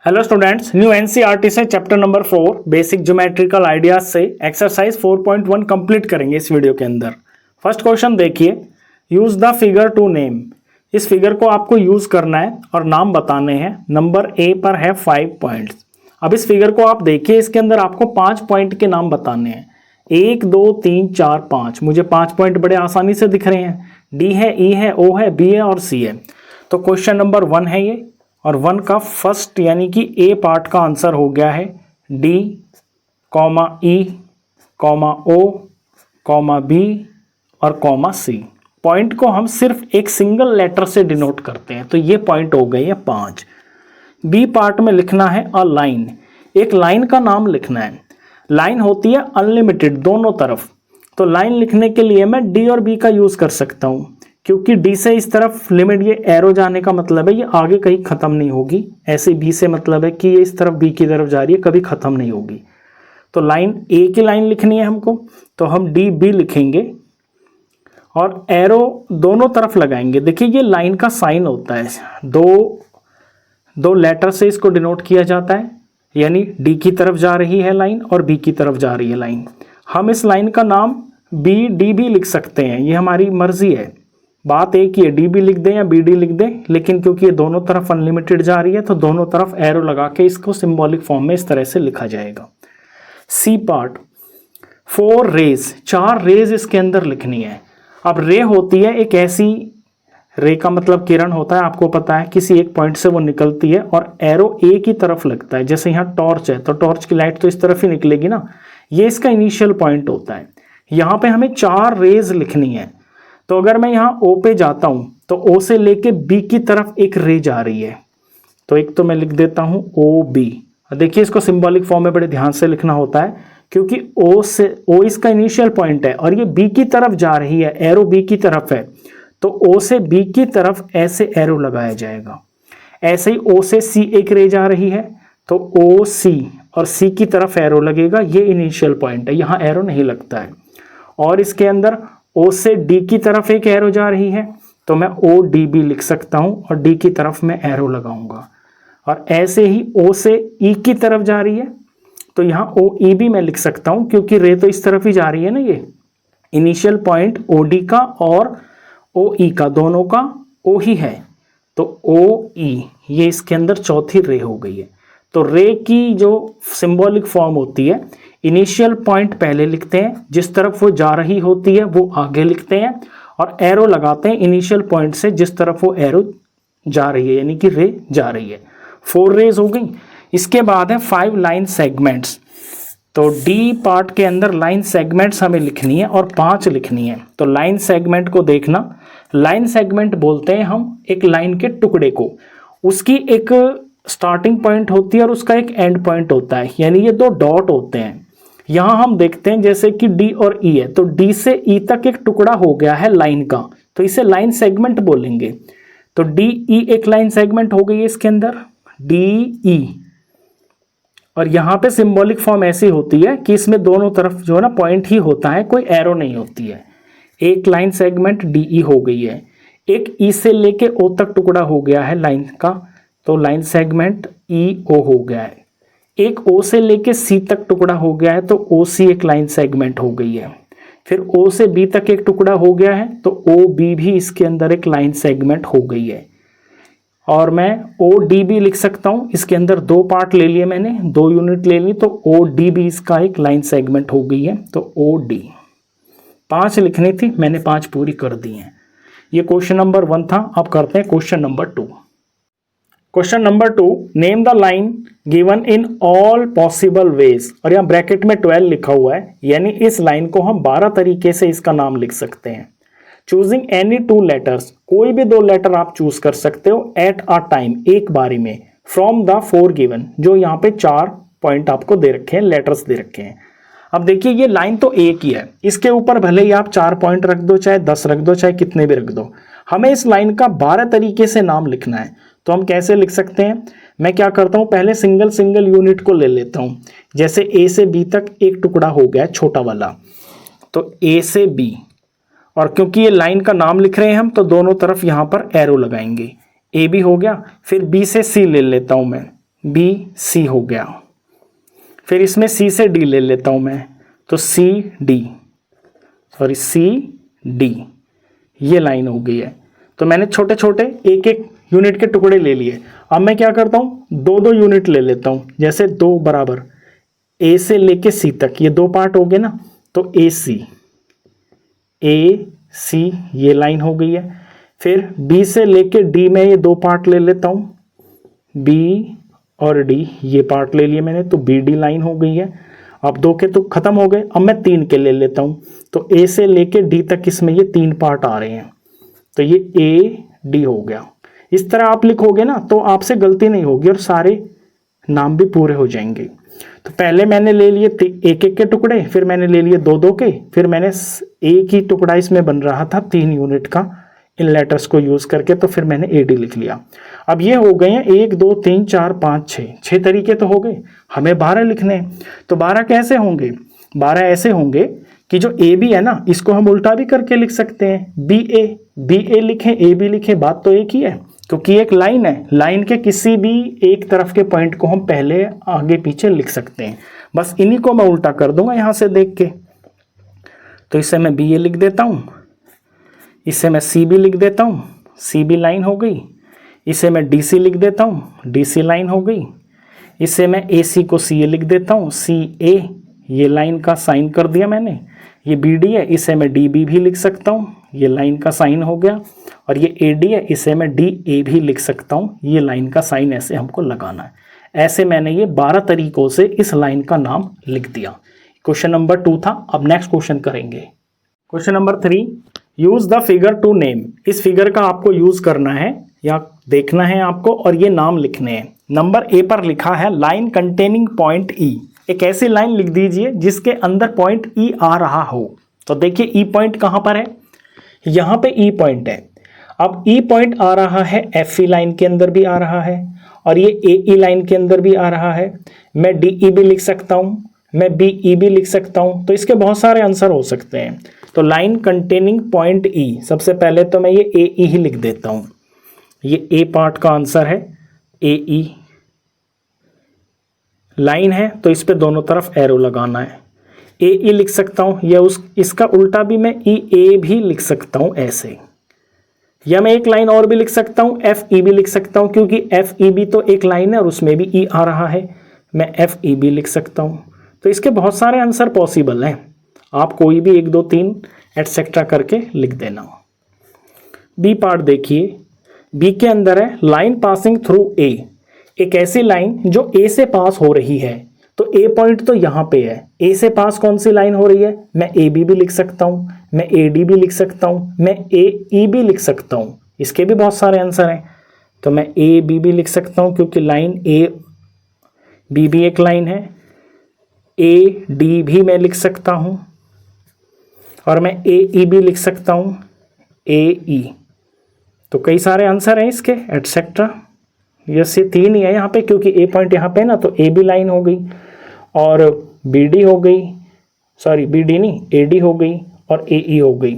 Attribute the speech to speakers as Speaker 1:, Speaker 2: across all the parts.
Speaker 1: Hello students, new NCERT से chapter number 4 basic geometrical ideas से exercise 4.1 complete करेंगे इस वीडियो के अंदर। फर्स्ट क्वेश्चन देखिए, use the figure to name. इस फिगर को आपको यूज करना है और नाम बताने हैं। नंबर ए पर है 5 पॉइंट्स। अब इस फिगर को आप देखिए, इसके अंदर आपको 5 पॉइंट के नाम बताने हैं। 1 2 3 4 5। मुझे 5 पॉइंट बड़े आसानी से दिख रहे हैं। डी है, ई है, ओ है, बी है और सी है। तो क्वेश्चन नंबर 1 है ये, और 1 का फर्स्ट यानी कि ए पार्ट का आंसर हो गया है डी, कॉमा ई, कॉमा ओ, कॉमा बी और कॉमा सी। पॉइंट को हम सिर्फ एक सिंगल लेटर से डिनोट करते हैं, तो ये पॉइंट हो गए हैं 5। बी पार्ट में लिखना है अ लाइन। एक लाइन का नाम लिखना है। लाइन होती है अनलिमिटेड दोनों तरफ, तो लाइन लिखने के लिए मैं डी और बी का यूज कर सकता हूं, क्योंकि डी से इस तरफ लिमिट, ये एरो जाने का मतलब है ये आगे कहीं खत्म नहीं होगी। ऐसे बी से मतलब है कि ये इस तरफ बी की तरफ जा रही है, कभी खत्म नहीं होगी। तो लाइन ए की लाइन लिखनी है हमको, तो हम डी बी लिखेंगे और एरो दोनों तरफ लगाएंगे। देखिए ये लाइन का साइन होता है, दो लेटर से इसको डिनोट किया जाता है, यानी डी की तरफ जा रही है लाइन और बी की तरफ जा रही है लाइन। हम इस लाइन का नाम बी डी भी लिख सकते हैं, ये हमारी मर्जी है। बात एक ही है, डी बी लिख दें या बी डी लिख दें, लेकिन क्योंकि ये दोनों तरफ अनलिमिटेड जा रही है तो दोनों तरफ एरो लगा के इसको सिंबॉलिक फॉर्म में इस तरह से लिखा जाएगा। सी पार्ट, 4 रेज, 4 रेज इसके अंदर लिखनी है। अब रे होती है एक ऐसी, रे का मतलब किरण होता है, आपको पता है, किसी एक पॉइंट से वो निकलती है और एरो ए की तरफ लगता है। जैसे यहाँ टॉर्च है तो टॉर्च की लाइट तो इस तरफ ही निकलेगी ना, ये इसका इनिशियल पॉइंट होता है। यहाँ पे हमें 4 रेज लिखनी है, तो अगर मैं यहाँ O पे जाता हूं तो O से लेके B की तरफ एक रे जा रही है, तो एक तो मैं लिख देता हूं OB। देखिए इसको सिंबॉलिक फॉर्म में बड़े ध्यान से लिखना होता है, क्योंकि O इसका इनिशियल पॉइंट है और ये B की तरफ जा रही है, एरो B की तरफ है, तो O से B की तरफ ऐसे एरो लगाया जाएगा। ऐसे ही O से C एक रे जा रही है, तो OC और C की तरफ एरो लगेगा, ये इनिशियल पॉइंट है, यहाँ एरो नहीं लगता है। और इसके अंदर O से D की तरफ एक एरो जा रही है, तो मैं ODB लिख सकता हूं और D की तरफ मैं एरो लगाऊंगा। और ऐसे ही O से E की तरफ जा रही है, तो यहाँ OEB मैं लिख सकता हूं, क्योंकि रे तो इस तरफ ही जा रही है ना। ये इनिशियल पॉइंट OD का और OE का, दोनों का O ही है, तो OE ये इसके अंदर चौथी रे हो गई है। तो रे की जो सिंबॉलिक फॉर्म होती है, इनिशियल पॉइंट पहले लिखते हैं, जिस तरफ वो जा रही होती है वो आगे लिखते हैं और एरो लगाते हैं इनिशियल पॉइंट से जिस तरफ वो एरो जा रही है, यानी कि रे जा रही है। 4 रेज हो गई। इसके बाद है 5 लाइन सेगमेंट्स। तो डी पार्ट के अंदर लाइन सेगमेंट्स हमें लिखनी है और 5 लिखनी है। तो लाइन सेगमेंट को देखना, लाइन सेगमेंट बोलते हैं हम एक लाइन के टुकड़े को, उसकी एक स्टार्टिंग पॉइंट होती है और उसका एक एंड पॉइंट होता है, यानी ये 2 डॉट होते हैं। यहां हम देखते हैं जैसे कि डी और ई है, तो डी से ई तक एक टुकड़ा हो गया है लाइन का, तो इसे लाइन सेगमेंट बोलेंगे। तो डी ई एक लाइन सेगमेंट हो गई है इसके अंदर, डी ई। और यहां पे सिंबॉलिक फॉर्म ऐसी होती है कि इसमें दोनों तरफ जो है ना पॉइंट ही होता है, कोई एरो नहीं होती है। एक लाइन सेगमेंट डी ई हो गई है। एक ई से लेके ओ तक टुकड़ा हो गया है लाइन का, तो लाइन सेगमेंट ई ओ हो गया है। एक O से लेके C तक टुकड़ा हो गया है, तो OC एक लाइन सेगमेंट हो गई है। फिर O से B तक एक टुकड़ा हो गया है, तो OB भी इसके अंदर एक लाइन सेगमेंट हो गई है। और मैं ODB लिख सकता हूं, इसके अंदर 2 पार्ट ले लिए मैंने, 2 यूनिट ले ली, तो ODB इसका एक लाइन सेगमेंट हो गई है। तो OD 5 लिखनी थी, मैंने 5 पूरी कर दी हैं। ये क्वेश्चन नंबर 1 था। अब करते हैं question number 2। Question number 2, name the line given in all possible ways. और यहाँ ब्रैकेट में 12 लिखा हुआ है, यानी इस लाइन को हम 12 तरीके से इसका नाम लिख सकते हैं। चूजिंग एनी 2 लेटर्स, कोई भी 2 लेटर आप चूज कर सकते हो एट अ टाइम, एक बारी में, फ्रॉम द 4 गिवन, जो यहाँ पे 4 पॉइंट आपको दे रखे हैं, लेटर्स दे रखे हैं। अब देखिए ये लाइन तो एक ही है, इसके ऊपर भले ही आप 4 पॉइंट रख दो, चाहे 10 रख दो, चाहे कितने भी रख दो, हमें इस लाइन का 12 तरीके से नाम लिखना है। तो हम कैसे लिख सकते हैं, मैं क्या करता हूं, पहले सिंगल यूनिट को ले लेता हूं। जैसे ए से बी तक एक टुकड़ा हो गया छोटा वाला, तो ए से बी, और क्योंकि ये लाइन का नाम लिख रहे हैं हम, तो दोनों तरफ यहां पर एरो लगाएंगे। ए बी हो गया। फिर बी से सी ले लेता हूं मैं, बी सी हो गया। फिर इसमें सी से डी ले लेता हूँ मैं, तो सी डी ये लाइन हो गई है। तो मैंने छोटे छोटे एक एक यूनिट के टुकड़े ले लिए। अब मैं क्या करता हूँ, दो दो यूनिट ले लेता हूँ, जैसे 2 बराबर ए से लेके सी तक, ये 2 पार्ट हो गए ना, तो ए सी ये लाइन हो गई है। फिर बी से लेके डी में ये 2 पार्ट ले लेता हूँ, बी और डी ये पार्ट ले लिए मैंने, तो बी डी लाइन हो गई है। अब 2 के तो खत्म हो गए, अब मैं 3 के ले लेता हूँ, तो ए से लेके डी तक इसमें ये 3 पार्ट आ रहे हैं, तो ये ए डी हो गया। इस तरह आप लिखोगे ना तो आपसे गलती नहीं होगी और सारे नाम भी पूरे हो जाएंगे। तो पहले मैंने ले लिए एक एक के टुकड़े, फिर मैंने ले लिए 2 2 के, फिर मैंने एक ही टुकड़ा इसमें बन रहा था 3 यूनिट का इन लेटर्स को यूज करके, तो फिर मैंने ए डी लिख लिया। अब ये हो गए हैं 1 2 3 4 5 6 तरीके तो हो गए, हमें 12 लिखने हैं। तो 12 कैसे होंगे, 12 ऐसे होंगे कि जो ए बी है ना, इसको हम उल्टा भी करके लिख सकते हैं, बी ए लिखें ए बी लिखें, बात तो एक ही है, क्योंकि एक लाइन है, लाइन के किसी भी एक तरफ के पॉइंट को हम पहले आगे पीछे लिख सकते हैं। बस इन्हीं को मैं उल्टा कर दूंगा यहां से देख के। तो इसे मैं बी ए लिख देता हूं, इसे मैं सी बी लिख देता हूं, सी बी लाइन हो गई। इसे मैं डी सी लिख देता हूं, डी सी लाइन हो गई। इसे मैं ए सी को सी ए लिख देता हूं, सी ए ये लाइन का साइन कर दिया मैंने। ये बी डी है, इसे मैं डी बी भी लिख सकता हूं, ये लाइन का साइन हो गया। और ये ए डी है, इसे मैं डी ए भी लिख सकता हूं, ये लाइन का साइन ऐसे हमको लगाना है। ऐसे मैंने ये 12 तरीकों से इस लाइन का नाम लिख दिया। क्वेश्चन नंबर 2 था। अब नेक्स्ट क्वेश्चन करेंगे। Question number 3, use the figure to name. इस फिगर का आपको यूज करना है या देखना है आपको, और ये नाम लिखने हैं। नंबर ए पर लिखा है लाइन कंटेनिंग पॉइंट ई। एक ऐसी लाइन लिख दीजिए जिसके अंदर पॉइंट ई आ रहा हो। तो देखिए ई पॉइंट कहां पर है, यहां पे ई पॉइंट है। अब ई पॉइंट आ रहा है एफ ई लाइन के अंदर भी आ रहा है, और ये ए ई लाइन के अंदर भी आ रहा है। मैं डी ई भी लिख सकता हूं, मैं बी ई भी लिख सकता हूं। तो इसके बहुत सारे आंसर हो सकते हैं। तो लाइन कंटेनिंग पॉइंट ई, सबसे पहले तो मैं ये ए ई ही लिख देता हूं। ये ए पार्ट का आंसर है, ए ई लाइन है, तो इस पे दोनों तरफ एरो लगाना है। ए ई लिख सकता हूं, या इसका उल्टा भी मैं ई ए भी लिख सकता हूं ऐसे, या मैं एक लाइन और भी लिख सकता हूं, एफ ई भी लिख सकता हूं, क्योंकि एफ ई भी तो एक लाइन है और उसमें भी ई आ रहा है। मैं एफ ई भी लिख सकता हूं। तो इसके बहुत सारे आंसर पॉसिबल हैं, आप कोई भी 1 2 3 एटसेट्रा करके लिख देना। बी पार्ट देखिए, बी के अंदर है लाइन पासिंग थ्रू ए। एक ऐसी लाइन जो ए से पास हो रही है। तो ए पॉइंट तो यहाँ पे है, ए से पास कौन सी लाइन हो रही है, मैं ए बी भी लिख सकता हूँ, मैं ए डी भी लिख सकता हूँ, मैं ए ई भी लिख सकता हूँ। इसके भी बहुत सारे आंसर हैं। तो मैं ए बी भी लिख सकता हूँ, क्योंकि लाइन ए बी भी एक लाइन है। ए डी भी मैं लिख सकता हूँ, और मैं ए ई भी लिख सकता हूँ, ए ई। तो कई सारे आंसर हैं इसके एटसेट्रा। ये 3 ही है यहाँ पे, क्योंकि ए पॉइंट यहाँ पे ना, तो ए बी लाइन हो गई, और बी डी हो गई, सॉरी बी डी नहीं, ए डी हो गई, और ए ई हो गई,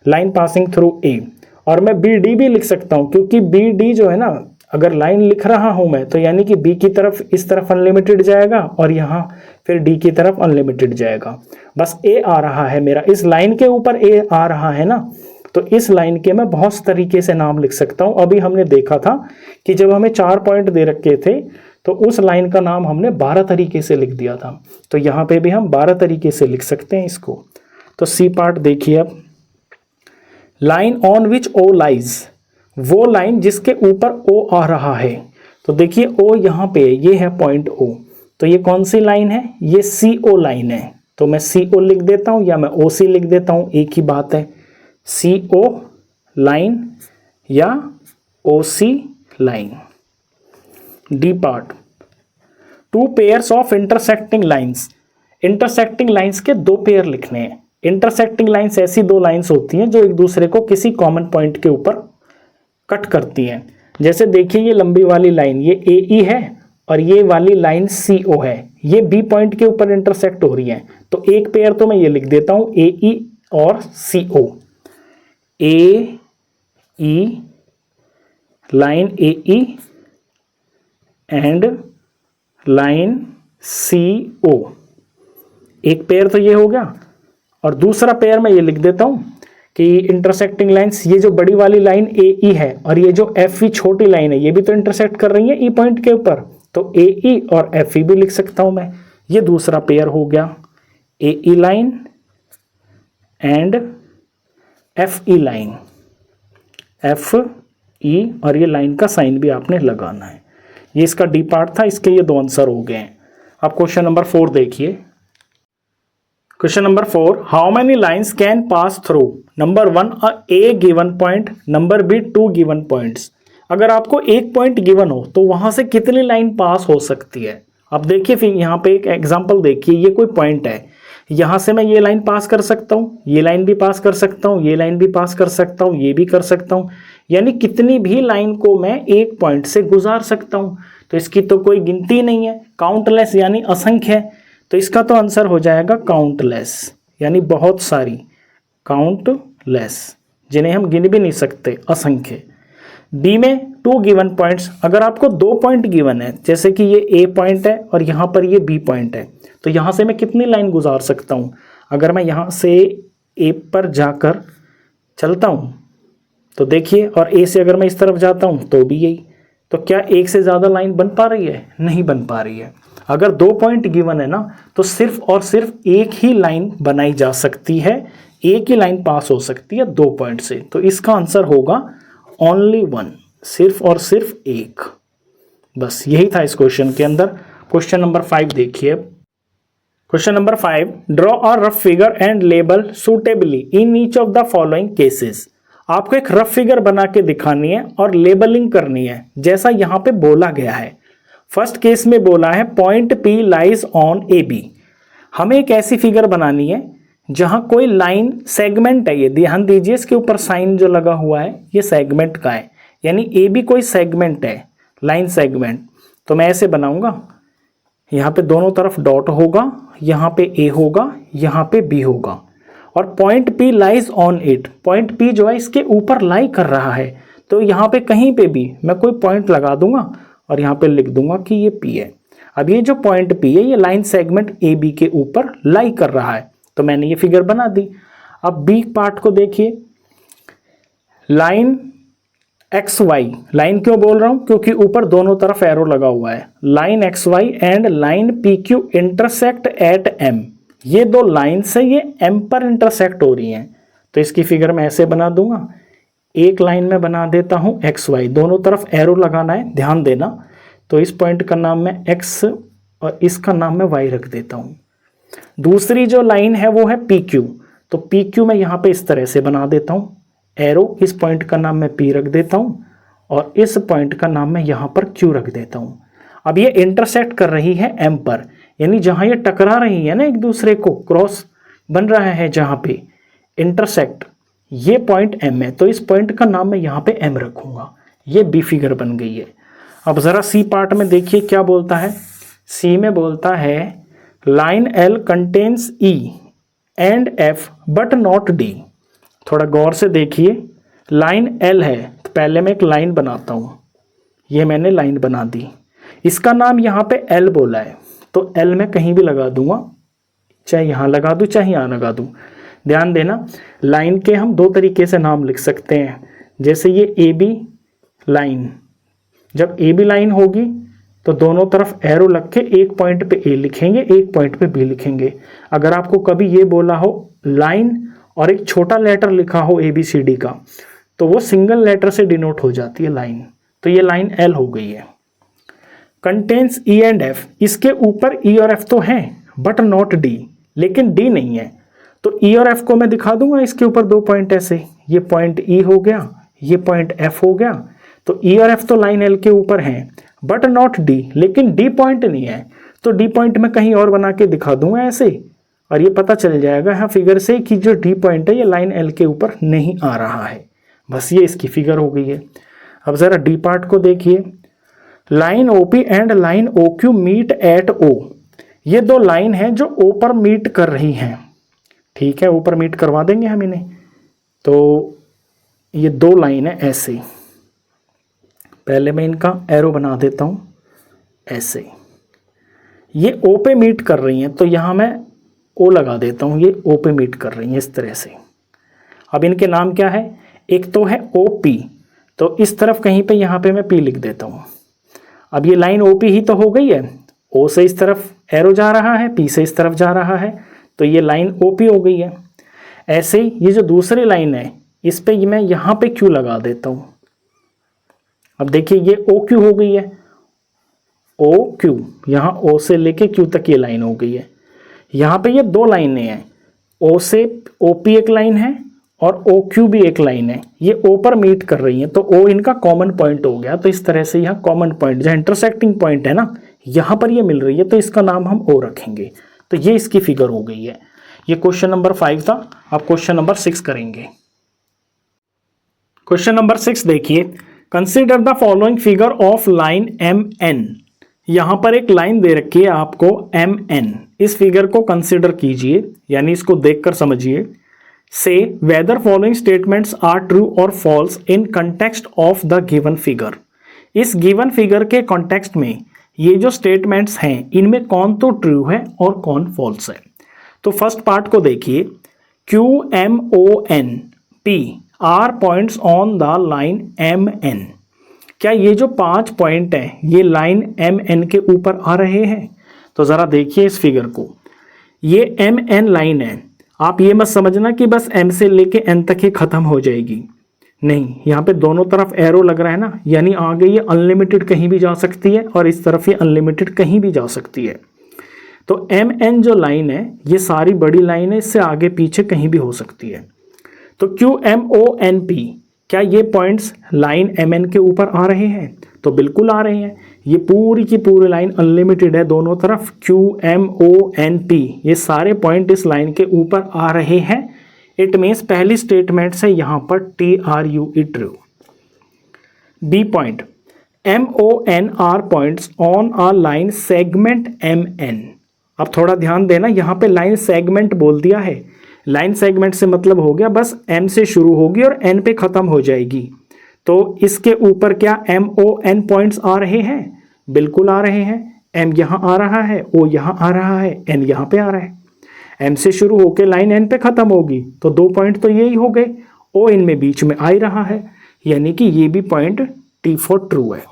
Speaker 1: लाइन पासिंग थ्रू ए। और मैं बी डी भी लिख सकता हूँ, क्योंकि बी डी जो है ना, अगर लाइन लिख रहा हूँ मैं, तो यानी कि बी की तरफ इस तरफ अनलिमिटेड जाएगा, और यहाँ फिर डी की तरफ अनलिमिटेड जाएगा। बस ए आ रहा है मेरा, इस लाइन के ऊपर ए आ रहा है ना, तो इस लाइन के मैं बहुत तरीके से नाम लिख सकता हूँ। अभी हमने देखा था कि जब हमें 4 पॉइंट दे रखे थे, तो उस लाइन का नाम हमने 12 तरीके से लिख दिया था। तो यहाँ पे भी हम 12 तरीके से लिख सकते हैं इसको। तो सी पार्ट देखिए, अब line on which O lies, वो लाइन जिसके ऊपर ओ आ रहा है। तो देखिए ओ यहाँ पे, ये है पॉइंट ओ, तो ये कौन सी लाइन है, ये सी ओ लाइन है। तो मैं सी ओ लिख देता हूँ, या मैं ओ सी लिख देता हूँ, एक ही बात है। सी ओ लाइन या O C line. D part, 2 pairs of intersecting lines. Intersecting lines के 2 पेयर लिखने हैं। इंटरसेक्टिंग लाइंस ऐसी 2 लाइंस होती हैं जो एक दूसरे को किसी कॉमन पॉइंट के ऊपर कट करती हैं। जैसे देखिए ये लंबी वाली लाइन, ये ए ई है, और ये वाली लाइन सी ओ है, ये बी पॉइंट के ऊपर इंटरसेक्ट हो रही है। तो एक पेयर तो मैं ये लिख देता हूँ, ए ई और C O, A E line A E and line CO, एक पेयर तो ये हो गया, और दूसरा पेयर मैं ये लिख देता हूं कि इंटरसेक्टिंग लाइंस, ये जो बड़ी वाली लाइन AE है और ये जो FE छोटी लाइन है, ये भी तो इंटरसेक्ट कर रही है E पॉइंट के ऊपर, तो AE और FE भी लिख सकता हूं मैं। ये दूसरा पेयर हो गया, AE line and FE line, FE, और ये लाइन का साइन भी आपने लगाना है। ये इसका डी पार्ट था, इसके ये दो आंसर हो गए हैं। अब क्वेश्चन नंबर 4 देखिए। Question number 4, how many lines can pass through number 1 A given point, number B 2 given points. अगर आपको एक पॉइंट गिवन हो तो वहां से कितनी लाइन पास हो सकती है। अब देखिए फिर यहाँ पे एक एग्जांपल देखिए, ये कोई पॉइंट है, यहां से मैं ये लाइन पास कर सकता हूँ, ये लाइन भी पास कर सकता हूँ, ये लाइन भी पास कर सकता हूँ, ये भी कर सकता हूँ, यानी कितनी भी लाइन को मैं एक पॉइंट से गुजार सकता हूँ। तो इसकी तो कोई गिनती नहीं है, काउंटलेस यानी असंख्य है, तो इसका तो आंसर हो जाएगा काउंटलेस, यानी बहुत सारी, काउंटलेस, जिन्हें हम गिन भी नहीं सकते, असंख्य। बी में 2 गिवन पॉइंट्स, अगर आपको 2 पॉइंट गिवन है, जैसे कि ये A पॉइंट है और यहाँ पर ये B पॉइंट है, तो यहाँ से मैं कितनी लाइन गुजार सकता हूँ। अगर मैं यहाँ से A पर जाकर चलता हूँ तो देखिए, और A से अगर मैं इस तरफ जाता हूँ तो भी यही, तो क्या एक से ज़्यादा लाइन बन पा रही है? नहीं बन पा रही है। अगर 2 पॉइंट गिवन है ना, तो सिर्फ और सिर्फ एक ही लाइन बनाई जा सकती है, एक ही लाइन पास हो सकती है 2 पॉइंट से, तो इसका आंसर होगा ओनली 1, सिर्फ और सिर्फ एक। बस यही था इस क्वेश्चन के अंदर। क्वेश्चन नंबर 5 देखिए। Question number 5, draw a rough figure and label suitably in each of the following cases. आपको एक रफ फिगर बना के दिखानी है और लेबलिंग करनी है, जैसा यहां पे बोला गया है। फर्स्ट केस में बोला है point P lies on AB। हमें एक ऐसी फिगर बनानी है जहां कोई लाइन सेगमेंट है, ये ध्यान दीजिए, इसके ऊपर साइन जो लगा हुआ है ये सेगमेंट का है, यानी AB कोई सेगमेंट है, लाइन सेगमेंट। तो मैं ऐसे बनाऊंगा, यहाँ पे दोनों तरफ डॉट होगा, यहाँ पे A होगा, यहाँ पे B होगा, और point P lies on it, point P जो है इसके ऊपर लाई कर रहा है, तो यहाँ पे कहीं पे भी मैं कोई पॉइंट लगा दूंगा और यहाँ पे लिख दूंगा कि ये P है। अब ये जो पॉइंट P है ये लाइन सेगमेंट AB के ऊपर लाई कर रहा है, तो मैंने ये फिगर बना दी। अब B पार्ट को देखिए, लाइन XY, लाइन क्यों बोल रहा हूं, क्योंकि ऊपर दोनों तरफ एरो लगा हुआ है, line XY and line PQ intersect at M। ये दो लाइन से ये M पर इंटरसेक्ट हो रही हैं, तो इसकी फिगर मैं ऐसे बना दूंगा। एक लाइन में बना देता हूं XY, दोनों तरफ एरो लगाना है, ध्यान देना। तो इस पॉइंट का नाम मैं X और इसका नाम मैं Y रख देता हूं। दूसरी जो लाइन है वो है PQ, तो PQ मैं यहाँ पे इस तरह से बना देता हूं एरो, इस पॉइंट का नाम मैं P रख देता हूं और इस पॉइंट का नाम मैं यहाँ पर Q रख देता हूं। अब ये इंटरसेक्ट कर रही है M पर, यानी जहां ये टकरा रही है ना एक दूसरे को, क्रॉस बन रहा है जहां पे इंटरसेक्ट, ये पॉइंट M है, तो इस पॉइंट का नाम मैं यहाँ पे M रखूंगा। ये B फिगर बन गई है। अब जरा C पार्ट में देखिए क्या बोलता है। C में बोलता है line L contains E and F but not D। थोड़ा गौर से देखिए, लाइन L है तो पहले मैं एक लाइन बनाता हूं, ये मैंने लाइन बना दी, इसका नाम यहाँ पे L बोला है, तो L मैं कहीं भी लगा दूंगा, चाहे यहाँ लगा दूं चाहे यहाँ लगा दूं। ध्यान देना, लाइन के हम 2 तरीके से नाम लिख सकते हैं, जैसे ये AB लाइन, जब AB लाइन होगी तो दोनों तरफ एरो लग के एक पॉइंट पे A लिखेंगे, एक पॉइंट पे B लिखेंगे। अगर आपको कभी ये बोला हो लाइन और एक छोटा लेटर लिखा हो ABCD का, तो वो सिंगल लेटर से डिनोट हो जाती है लाइन, तो ये लाइन L हो गई है। कंटेन्स E एंड F, इसके ऊपर E और F तो हैं बट नॉट D, लेकिन D नहीं है, तो E और F को मैं दिखा दूंगा इसके ऊपर 2 पॉइंट ऐसे, ये पॉइंट E हो गया, ये पॉइंट F हो गया, तो E और F तो लाइन L के ऊपर हैं बट नॉट D, लेकिन D पॉइंट नहीं है, तो D पॉइंट मैं कहीं और बना के दिखा दूंगा ऐसे, और ये पता चल जाएगा यहाँ फिगर से कि जो D पॉइंट है ये लाइन L के ऊपर नहीं आ रहा है। बस ये इसकी फिगर हो गई है। अब जरा D पार्ट को देखिए, line OP and line OQ meet at O। ये 2 लाइन हैं जो O पर मीट कर रही हैं, ठीक है, ऊपर मीट करवा देंगे हम इन्हें। तो ये 2 लाइन है ऐसे, पहले मैं इनका एरो बना देता हूं ऐसे, ये ओ पे मीट कर रही हैं, तो यहाँ मैं ओ लगा देता हूँ, ये ओ पे मीट कर रही हैं इस तरह से। अब इनके नाम क्या है, एक तो है ओ पी, तो इस तरफ कहीं पे यहाँ पे मैं पी लिख देता हूँ। अब ये लाइन ओ पी ही तो हो गई है, ओ से इस तरफ एरो जा रहा है, पी से इस तरफ जा रहा है, तो ये लाइन ओ पी हो गई है। ऐसे ही ये जो दूसरी लाइन है इस पे मैं यहाँ पे क्यू लगा देता हूँ। अब देखिए ये ओ क्यू हो गई है, ओ क्यू, यहाँ ओ से लेके क्यू तक ये लाइन हो गई है। यहाँ पे ये दो लाइनें हैं, ओ से ओ पी एक लाइन है और ओ क्यू भी एक लाइन है, ये ओ पर मीट कर रही हैं, तो ओ इनका कॉमन पॉइंट हो गया। तो इस तरह से यहाँ कॉमन पॉइंट जहाँ इंटरसेक्टिंग पॉइंट है ना, यहाँ पर ये मिल रही है, तो इसका नाम हम ओ रखेंगे। तो ये इसकी फिगर हो गई है। ये क्वेश्चन नंबर 5 था। अब क्वेश्चन नंबर 6 करेंगे। क्वेश्चन नंबर 6 देखिए, consider the following figure of line M N. यहाँ पर एक लाइन दे रखी है आपको एम एन, इस फिगर को कंसिडर कीजिए, यानी इसको देखकर समझिए। Say whether following statements are true और false in context of the given figure. इस गिवन फिगर के कॉन्टेक्स्ट में ये जो स्टेटमेंट्स हैं इनमें कौन तो ट्रू है और कौन फॉल्स है। तो फर्स्ट पार्ट को देखिए, Q M O N P are points on the line M N. क्या ये जो 5 पॉइंट हैं ये लाइन एम एन के ऊपर आ रहे हैं? तो ज़रा देखिए इस फिगर को, ये एम एन लाइन है। आप ये मत समझना कि बस एम से लेके एन तक ही ख़त्म हो जाएगी, नहीं, यहाँ पे दोनों तरफ एरो लग रहा है ना, यानी आगे ये अनलिमिटेड कहीं भी जा सकती है और इस तरफ ये अनलिमिटेड कहीं भी जा सकती है। तो एम एन जो लाइन है ये सारी बड़ी लाइन है, इससे आगे पीछे कहीं भी हो सकती है। तो Q M O N P, क्या ये पॉइंट्स लाइन एम एन के ऊपर आ रहे हैं? तो बिल्कुल आ रहे हैं। ये पूरी की पूरी लाइन अनलिमिटेड है दोनों तरफ, Q M O N P, ये सारे पॉइंट इस लाइन के ऊपर आ रहे हैं। इट मीन्स पहली स्टेटमेंट से यहाँ पर T R U E true. B point, M O N are points on a line segment M N. अब थोड़ा ध्यान देना, यहाँ पे लाइन सेगमेंट बोल दिया है। लाइन सेगमेंट से मतलब हो गया बस एम से शुरू होगी और एन पे खत्म हो जाएगी। तो इसके ऊपर क्या एम ओ एन पॉइंट्स आ रहे हैं? बिल्कुल आ रहे हैं। एम यहाँ आ रहा है, ओ यहाँ आ रहा है, एन यहाँ पे आ रहा है। एम से शुरू होकर लाइन एन पे खत्म होगी, तो 2 पॉइंट तो यही हो गए। ओ इनमें बीच में आ ही रहा है, यानी कि ये भी पॉइंट टी फॉर ट्रू है।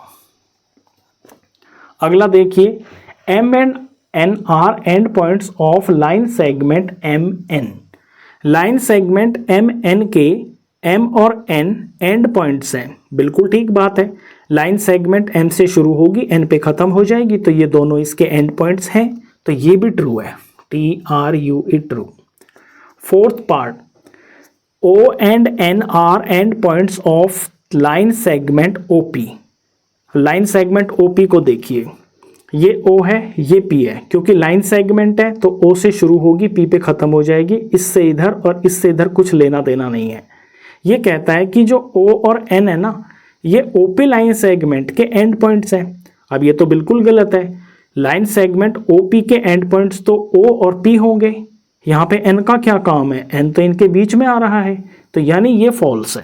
Speaker 1: अगला देखिए, M and N are end points of line segment M N. Line segment M N के एम और एन एंड पॉइंट्स हैं, बिल्कुल ठीक बात है। लाइन सेगमेंट एम से शुरू होगी, एन पे खत्म हो जाएगी, तो ये दोनों इसके एंड पॉइंट्स हैं, तो ये भी ट्रू है, T R U E true. Fourth part, O and N are end points of line segment O P. Line segment O P को देखिए, ये ओ है, ये पी है, क्योंकि लाइन सेगमेंट है तो ओ से शुरू होगी, पी पे खत्म हो जाएगी, इससे इधर और इससे इधर कुछ लेना देना नहीं है। ये कहता है कि जो ओ और एन है ना, ये ओपी लाइन सेगमेंट के एंड पॉइंट्स हैं। अब ये तो बिल्कुल गलत है। लाइन सेगमेंट ओपी के एंड पॉइंट्स तो ओ और पी होंगे, यहाँ पे एन का क्या काम है? एन तो इनके बीच में आ रहा है, तो यानी ये फॉल्स है,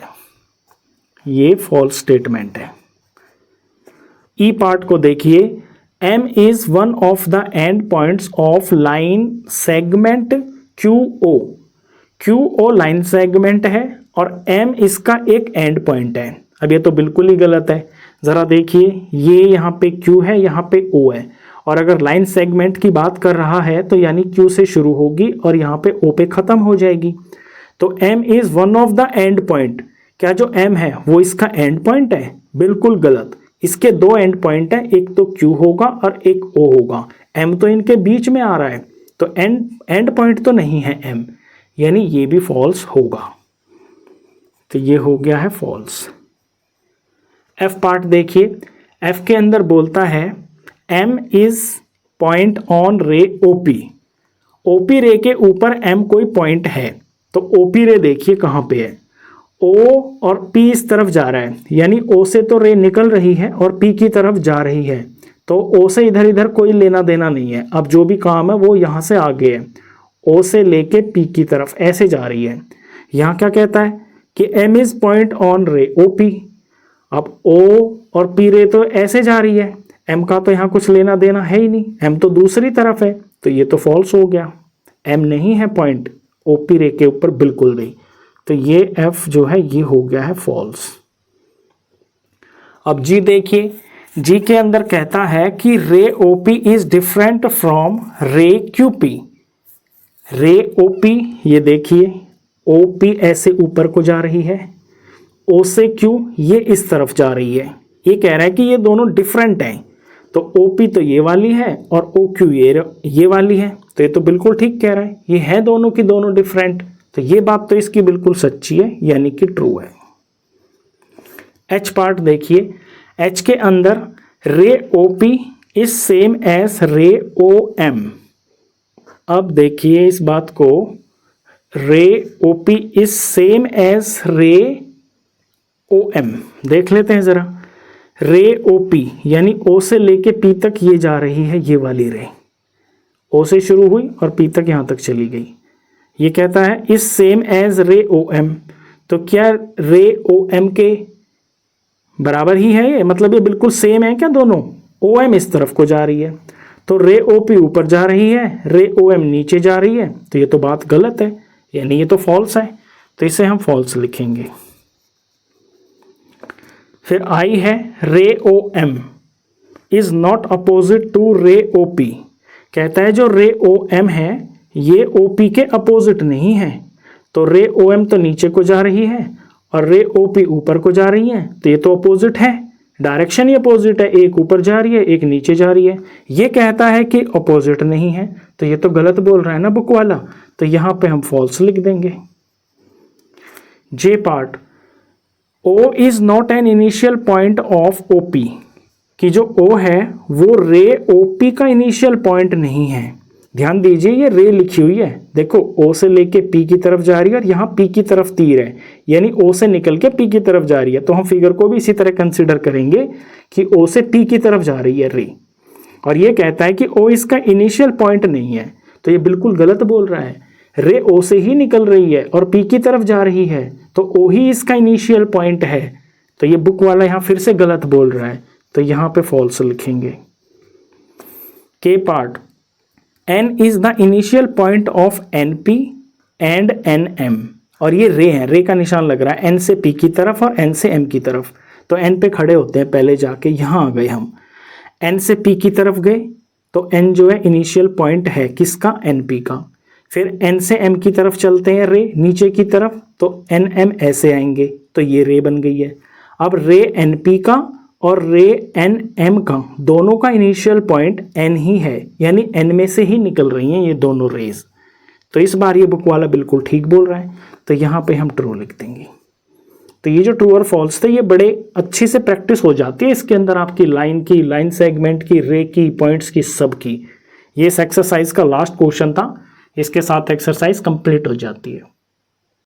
Speaker 1: ये फॉल्स स्टेटमेंट है। ई पार्ट को देखिए, M is one of the end points of line segment Q O. Q O line segment है और एम इसका एक एंड पॉइंट है। अब ये तो बिल्कुल ही गलत है। ज़रा देखिए, ये यहाँ पे क्यू है, यहाँ पे ओ है, और अगर लाइन सेगमेंट की बात कर रहा है तो यानी क्यू से शुरू होगी और यहाँ पे ओ पे ख़त्म हो जाएगी। तो M is one of the end point, क्या जो एम है वो इसका एंड पॉइंट है? बिल्कुल गलत। इसके 2 एंड पॉइंट हैं, एक तो क्यू होगा और एक ओ होगा। एम तो इनके बीच में आ रहा है, तो एंड पॉइंट तो नहीं है एम, यानी ये भी फॉल्स होगा। तो ये हो गया है फॉल्स। एफ पार्ट देखिए, एफ के अंदर बोलता है M is point on ray OP. OP ray के ऊपर एम कोई पॉइंट है, तो ओपी रे देखिए कहाँ पे है, ओ और पी इस तरफ जा रहा है, यानी ओ से तो रे निकल रही है और पी की तरफ जा रही है, तो ओ से इधर इधर कोई लेना देना नहीं है। अब जो भी काम है वो यहाँ से आगे है, ओ से लेके पी की तरफ ऐसे जा रही है। यहाँ क्या कहता है कि एम इज पॉइंट ऑन रे ओ पी। अब ओ और पी रे तो ऐसे जा रही है, m का तो यहाँ कुछ लेना देना है ही नहीं, m तो दूसरी तरफ है, तो ये तो फॉल्स हो गया। m नहीं है पॉइंट OP रे के ऊपर बिल्कुल भी, तो ये f जो है ये हो गया है फॉल्स। अब जी देखिए, जी के अंदर कहता है कि रे OP इज डिफरेंट फ्रॉम रे QP। रे OP ये देखिए, OP ऐसे ऊपर को जा रही है, O से Q ये इस तरफ जा रही है। ये कह रहा है कि ये दोनों डिफरेंट हैं, तो OP तो ये वाली है और OQ ये वाली है, तो ये तो बिल्कुल ठीक कह रहा है, ये है दोनों की दोनों डिफरेंट, तो ये बात तो इसकी बिल्कुल सच्ची है, यानी कि ट्रू है। H पार्ट देखिए, H के अंदर रे OP इज सेम एज रे OM। अब देखिए इस बात को, रे OP इज सेम एज रे OM। देख लेते हैं जरा, रे OP यानी O से लेके P तक ये जा रही है, ये वाली रे O से शुरू हुई और P तक यहाँ तक चली गई। ये कहता है इज सेम एज रे OM, तो क्या रे OM के बराबर ही है ये, मतलब ये बिल्कुल सेम है क्या दोनों? OM इस तरफ को जा रही है, तो रे OP ऊपर जा रही है, रे OM नीचे जा रही है, तो ये तो बात गलत है, यानी ये तो फॉल्स है, तो इसे हम फॉल्स लिखेंगे। फिर I है ray OM is not opposite to ray OP। कहता है जो रे OM है ये OP के अपोजिट नहीं है, तो रे OM तो नीचे को जा रही है और रे OP ऊपर को जा रही है, तो ये तो अपोजिट है, डायरेक्शन ही अपोजिट है, एक ऊपर जा रही है एक नीचे जा रही है। ये कहता है कि अपोजिट नहीं है, तो ये तो गलत बोल रहा है ना बुक वाला, तो यहाँ पे हम फॉल्स लिख देंगे। J part, O is not an initial point of OP, कि जो O है वो रे OP का इनिशियल पॉइंट नहीं है। ध्यान दीजिए ये रे लिखी हुई है, देखो O से लेके P की तरफ जा रही है और यहाँ P की तरफ तीर है, यानी O से निकल के P की तरफ जा रही है, तो हम फिगर को भी इसी तरह कंसिडर करेंगे कि O से P की तरफ जा रही है रे, और ये कहता है कि O इसका इनिशियल पॉइंट नहीं है, तो ये बिल्कुल गलत बोल रहा है। रे O से ही निकल रही है और P की तरफ जा रही है, तो O ही इसका इनिशियल पॉइंट है, तो ये बुक वाला यहाँ फिर से गलत बोल रहा है, तो यहाँ पे फॉल्स लिखेंगे। के part, N is the initial point of NP and NM, और ये रे है, रे का निशान लग रहा है N से P की तरफ और N से M की तरफ, तो N पे खड़े होते हैं पहले जाके, यहाँ आ गए हम, N से P की तरफ गए, तो N जो है इनिशियल पॉइंट है किसका? NP का। फिर N से M की तरफ चलते हैं रे नीचे की तरफ, तो NM ऐसे आएंगे, तो ये रे बन गई है। अब रे NP का और रे NM का दोनों का इनिशियल पॉइंट N ही है, यानी N में से ही निकल रही हैं ये दोनों रेज, तो इस बार ये बुक वाला बिल्कुल ठीक बोल रहा है, तो यहाँ पे हम ट्रू लिख देंगे। तो ये जो ट्रू और फॉल्स थे ये बड़े अच्छे से प्रैक्टिस हो जाती है इसके अंदर, आपकी लाइन की, लाइन सेगमेंट की, रे की, पॉइंट्स की, सब की। ये इस एक्सरसाइज का लास्ट क्वेश्चन था, इसके साथ एक्सरसाइज कंप्लीट हो जाती है।